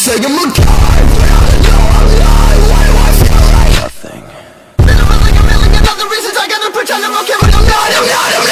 Say I'm a guy, but I know I'm lying. Why do I feel like nothing? Been a million other reasons I gotta pretend I'm okay, but I'm not.